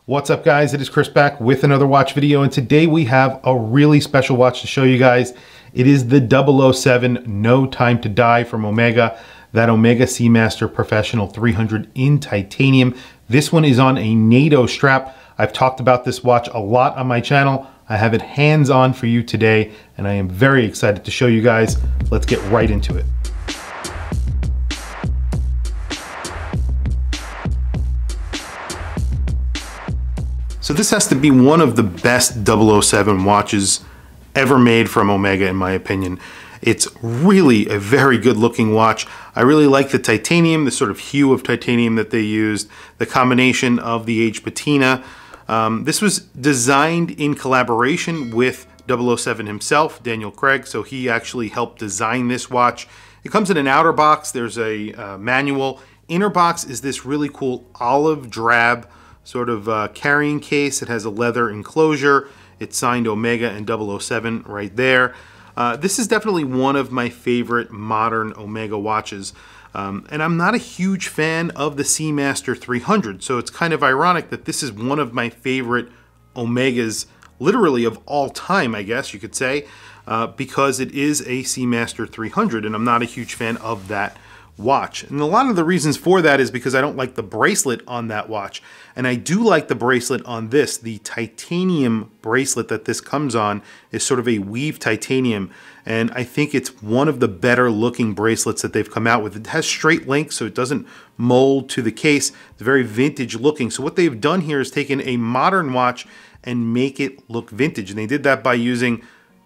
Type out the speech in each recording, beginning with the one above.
What's up guys, it is Chris back with another watch video, and today we have a really special watch to show you guys. It is the 007 No Time to Die from Omega, that Omega SEAMASTER Professional 300 in titanium. This one is on a NATO strap. I've talked about this watch a lot on my channel. I have it hands-on for you today, and I am very excited to show you guys. Let's get right into it. So this has to be one of the best 007 watches ever made from Omega, in my opinion. It's really a very good looking watch. I really like the titanium, the sort of hue of titanium that they used, the combination of the aged patina. This was designed in collaboration with 007 himself, Daniel Craig, so he actually helped design this watch. It comes in an outer box, there's a manual. Inner box is this really cool olive drab sort of carrying case. It has a leather enclosure. It's signed Omega and 007 right there. This is definitely one of my favorite modern Omega watches. And I'm not a huge fan of the SEAMASTER 300, so it's kind of ironic that this is one of my favorite Omegas, literally of all time, I guess you could say, because it is a SEAMASTER 300, and I'm not a huge fan of that watch. And a lot of the reasons for that is because I don't like the bracelet on that watch. And I do like the bracelet on this. The titanium bracelet that this comes on is sort of a weave titanium. And I think it's one of the better looking bracelets that they've come out with. It has straight links, so it doesn't mold to the case. It's very vintage looking. So what they've done here is taken a modern watch and make it look vintage. And they did that by using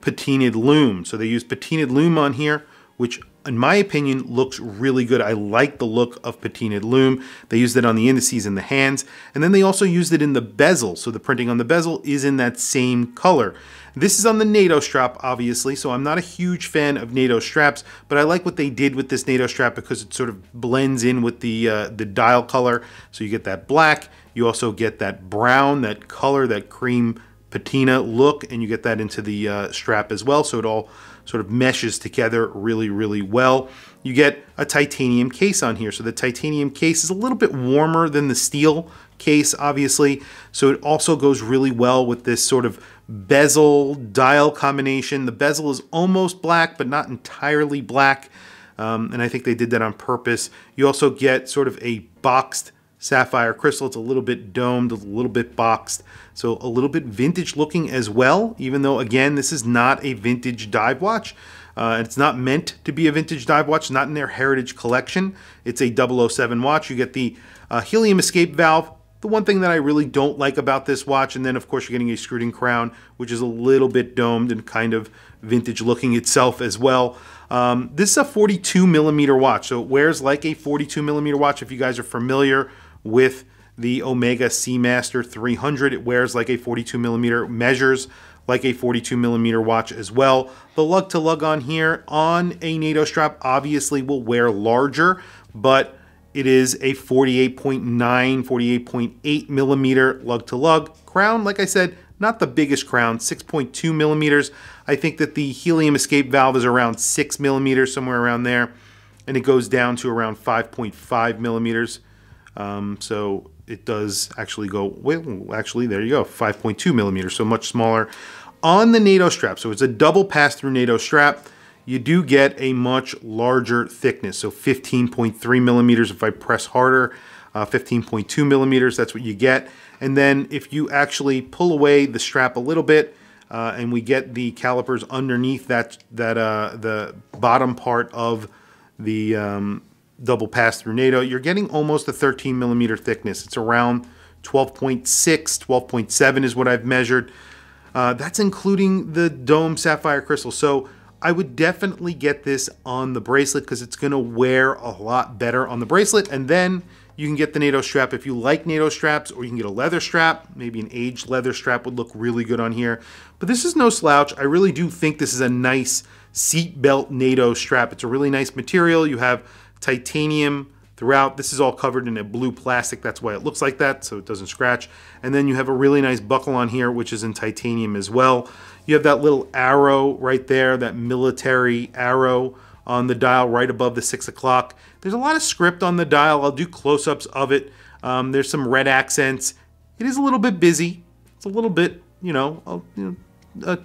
patinaed loom. So they used patinaed loom on here, which in my opinion looks really good. I like the look of patinaed loom. They used it on the indices and the hands, and then they also used it in the bezel. So the printing on the bezel is in that same color. This is on the NATO strap, obviously, so I'm not a huge fan of NATO straps, but I like what they did with this NATO strap because it sort of blends in with the dial color. So you get that black, you also get that brown, that color, that cream patina look, and you get that into the strap as well, so it all sort of meshes together really well. You get a titanium case on here, so the titanium case is a little bit warmer than the steel case, obviously, so it also goes really well with this sort of bezel dial combination. The bezel is almost black but not entirely black, and I think they did that on purpose. You also get sort of a boxed sapphire crystal. It's a little bit domed, a little bit boxed, so a little bit vintage looking as well, even though again this is not a vintage dive watch. It's not meant to be a vintage dive watch, not in their heritage collection. It's a 007 watch. You get the helium escape valve, the one thing that I really don't like about this watch, and then of course you're getting a screwed-in crown, which is a little bit domed and kind of vintage looking itself as well. This is a 42 millimeter watch, so it wears like a 42 millimeter watch. If you guys are familiar with the Omega SEAMASTER 300, it wears like a 42 millimeter, measures like a 42 millimeter watch as well. The lug to lug on here on a NATO strap obviously will wear larger, but it is a 48.9, 48.8 millimeter lug to lug. Crown, like I said, not the biggest crown, 6.2 millimeters. I think that the helium escape valve is around 6 millimeters, somewhere around there, and it goes down to around 5.5 millimeters. So it does actually go, well, actually, there you go, 5.2 millimeters, so much smaller on the NATO strap. So it's a double pass-through NATO strap. You do get a much larger thickness, so 15.3 millimeters if I press harder, 15.2 millimeters, that's what you get. And then if you actually pull away the strap a little bit, and we get the calipers underneath the bottom part of the double pass-through NATO, you're getting almost a 13 millimeter thickness. It's around 12.6, 12.7 is what I've measured. That's including the dome sapphire crystal. So I would definitely get this on the bracelet because it's going to wear a lot better on the bracelet. And then you can get the NATO strap if you like NATO straps, or you can get a leather strap. Maybe an aged leather strap would look really good on here. But this is no slouch. I really do think this is a nice seat belt NATO strap. It's a really nice material. You have titanium throughout. This is all covered in a blue plastic. That's why it looks like that, so it doesn't scratch. And then you have a really nice buckle on here, which is in titanium as well. You have that little arrow right there, that military arrow on the dial right above the 6 o'clock. There's a lot of script on the dial. I'll do close-ups of it. There's some red accents. It is a little bit busy. It's a little bit,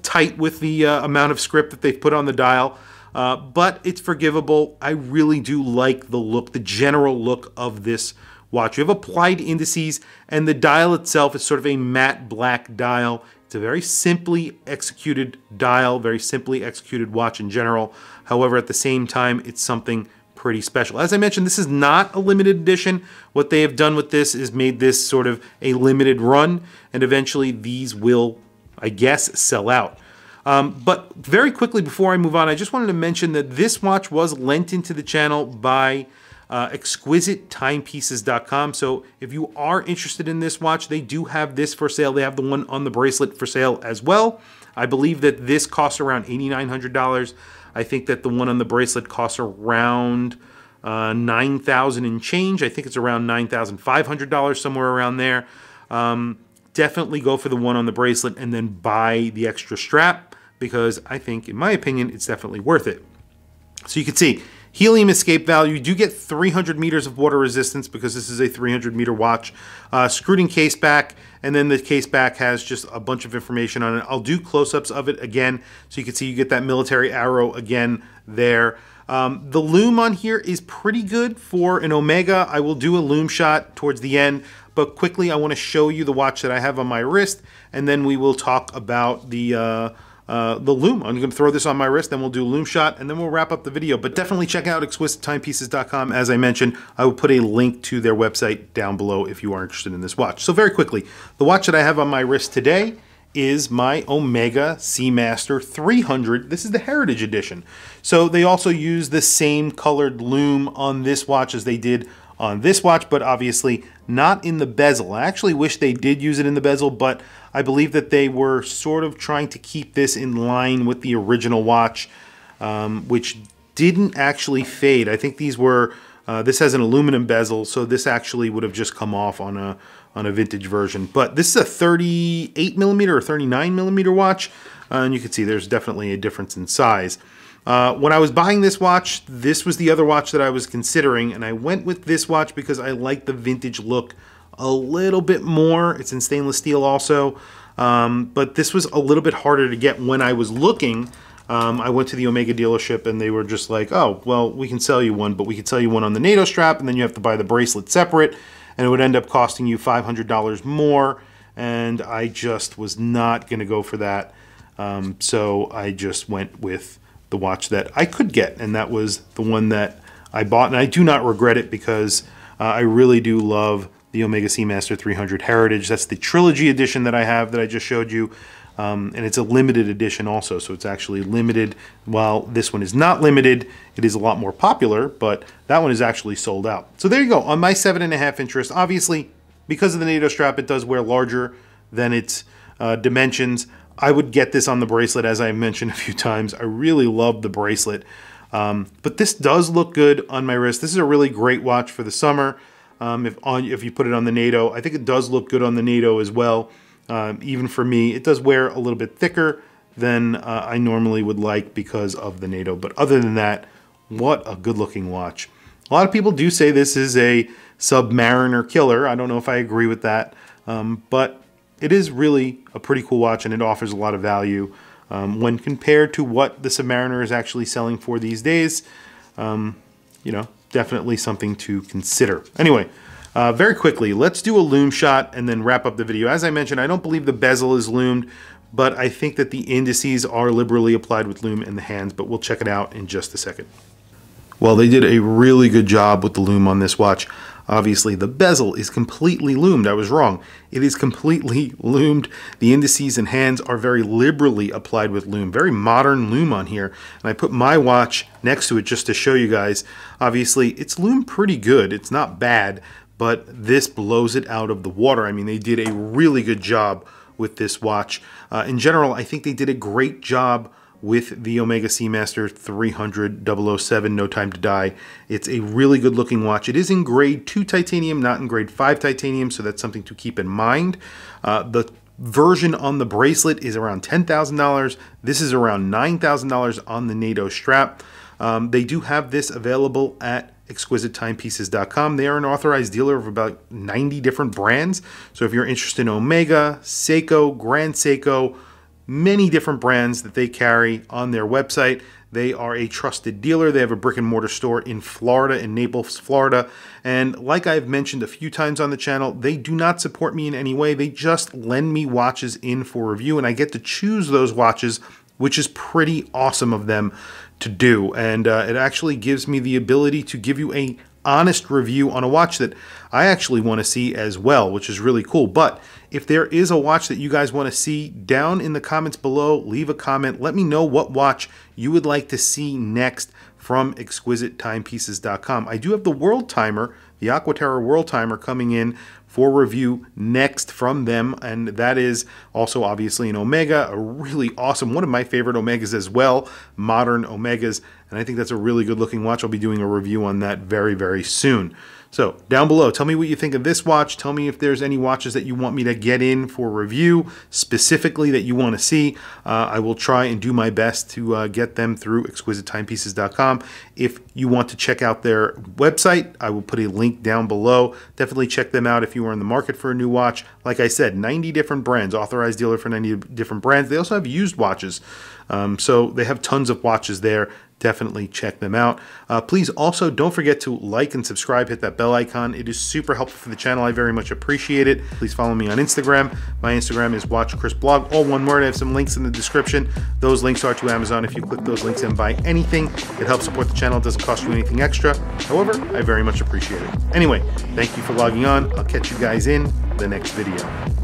tight with the amount of script that they've put on the dial, but it's forgivable. I really do like the look, the general look of this watch. You have applied indices, and the dial itself is sort of a matte black dial. It's a very simply executed dial, very simply executed watch in general. However, at the same time, it's something pretty special. As I mentioned, this is not a limited edition. What they have done with this is made this sort of a limited run, and eventually these will, I guess, sell out. But very quickly before I move on, I just wanted to mention that this watch was lent into the channel by ExquisiteTimepieces.com. So if you are interested in this watch, they do have this for sale. They have the one on the bracelet for sale as well. I believe that this costs around $8,900. I think that the one on the bracelet costs around $9,000 and change. I think it's around $9,500, somewhere around there. Definitely go for the one on the bracelet and then buy the extra strap, because I think, in my opinion, it's definitely worth it. So you can see, helium escape valve. You do get 300 meters of water resistance because this is a 300 meter watch. Screwed in case back, and then the case back has just a bunch of information on it. I'll do close-ups of it again so you can see you get that military arrow again there. The loom on here is pretty good for an Omega. I will do a loom shot towards the end, but quickly I want to show you the watch that I have on my wrist, and then we will talk about the loom. I'm going to throw this on my wrist, then we'll do a loom shot, and then we'll wrap up the video. But definitely check out ExquisiteTimepieces.com. As I mentioned, I will put a link to their website down below if you are interested in this watch. So very quickly, the watch that I have on my wrist today is my Omega SEAMASTER 300. This is the Heritage Edition. So they also use the same colored loom on this watch as they did on this watch, but obviously not in the bezel. I actually wish they did use it in the bezel, but I believe that they were sort of trying to keep this in line with the original watch, which didn't actually fade. I think these were, this has an aluminum bezel, so this actually would have just come off on a vintage version. But this is a 38 millimeter or 39 millimeter watch, and you can see there's definitely a difference in size. When I was buying this watch, this was the other watch that I was considering, and I went with this watch because I like the vintage look a little bit more. It's in stainless steel also, but this was a little bit harder to get when I was looking. I went to the Omega dealership and they were just like, oh, well, we can sell you one, but we could sell you one on the Nato Strap, and then you have to buy the bracelet separate, and it would end up costing you $500 more, and I just was not going to go for that. So I just went with the watch that I could get, and that was the one that I bought, and I do not regret it because I really do love the Omega SEAMASTER 300 Heritage. That's the trilogy edition that I have that I just showed you, and it's a limited edition also, so it's actually limited. While this one is not limited, it is a lot more popular, but that one is actually sold out. So there you go, on my 7.5 inch wrist. Obviously, because of the Nato Strap, it does wear larger than its dimensions. I would get this on the bracelet, as I mentioned a few times. I really love the bracelet. But this does look good on my wrist. This is a really great watch for the summer. If you put it on the Nato, I think it does look good on the Nato as well. Even for me, it does wear a little bit thicker than I normally would like because of the Nato. But other than that, what a good looking watch. A lot of people do say this is a Submariner killer. I don't know if I agree with that, but it is really a pretty cool watch, and it offers a lot of value when compared to what the Submariner is actually selling for these days. You know, definitely something to consider. Anyway, very quickly, let's do a loom shot and then wrap up the video. As I mentioned, I don't believe the bezel is loomed, but I think that the indices are liberally applied with loom in the hands, but we'll check it out in just a second. Well, they did a really good job with the loom on this watch. Obviously, the bezel is completely loomed. I was wrong. It is completely loomed. The indices and hands are very liberally applied with loom. Very modern loom on here. And I put my watch next to it just to show you guys. Obviously, it's loomed pretty good. It's not bad, but this blows it out of the water. I mean, they did a really good job with this watch. In general, I think they did a great job with the Omega SEAMASTER 300 007 No Time to Die. It's a really good looking watch. It is in grade 2 titanium, not in grade 5 titanium, so that's something to keep in mind. The version on the bracelet is around $10,000. This is around $9,000 on the Nato Strap. They do have this available at exquisitetimepieces.com. They are an authorized dealer of about 90 different brands. So if you're interested in Omega, Seiko, Grand Seiko, many different brands that they carry on their website. They are a trusted dealer. They have a brick and mortar store in Florida, in Naples, Florida. And like I've mentioned a few times on the channel, they do not support me in any way. They just lend me watches in for review, and I get to choose those watches, which is pretty awesome of them to do. And it actually gives me the ability to give you a honest review on a watch that I actually want to see as well, which is really cool. But if there is a watch that you guys want to see, down in the comments below, leave a comment. Let me know what watch you would like to see next from exquisitetimepieces.com. I do have the World Timer, the Aquaterra World Timer, coming in for review next from them, and that is also obviously an Omega, a really awesome, one of my favorite Omegas as well, modern Omegas, and I think that's a really good looking watch. I'll be doing a review on that very, very soon. So down below, tell me what you think of this watch. Tell me if there's any watches that you want me to get in for review, specifically that you want to see. I will try and do my best to get them through exquisitetimepieces.com. If you want to check out their website, I will put a link down below. Definitely check them out if you are in the market for a new watch. Like I said, 90 different brands, authorized dealer for 90 different brands. They also have used watches. So they have tons of watches there. Definitely check them out. Please also don't forget to like and subscribe, hit that bell icon. It is super helpful for the channel. I very much appreciate it. Please follow me on Instagram. My Instagram is WatchChrisBlog, all one word. I have some links in the description. Those links are to Amazon. If you click those links and buy anything, it helps support the channel. It doesn't cost you anything extra. However, I very much appreciate it. Anyway, thank you for logging on. I'll catch you guys in the next video.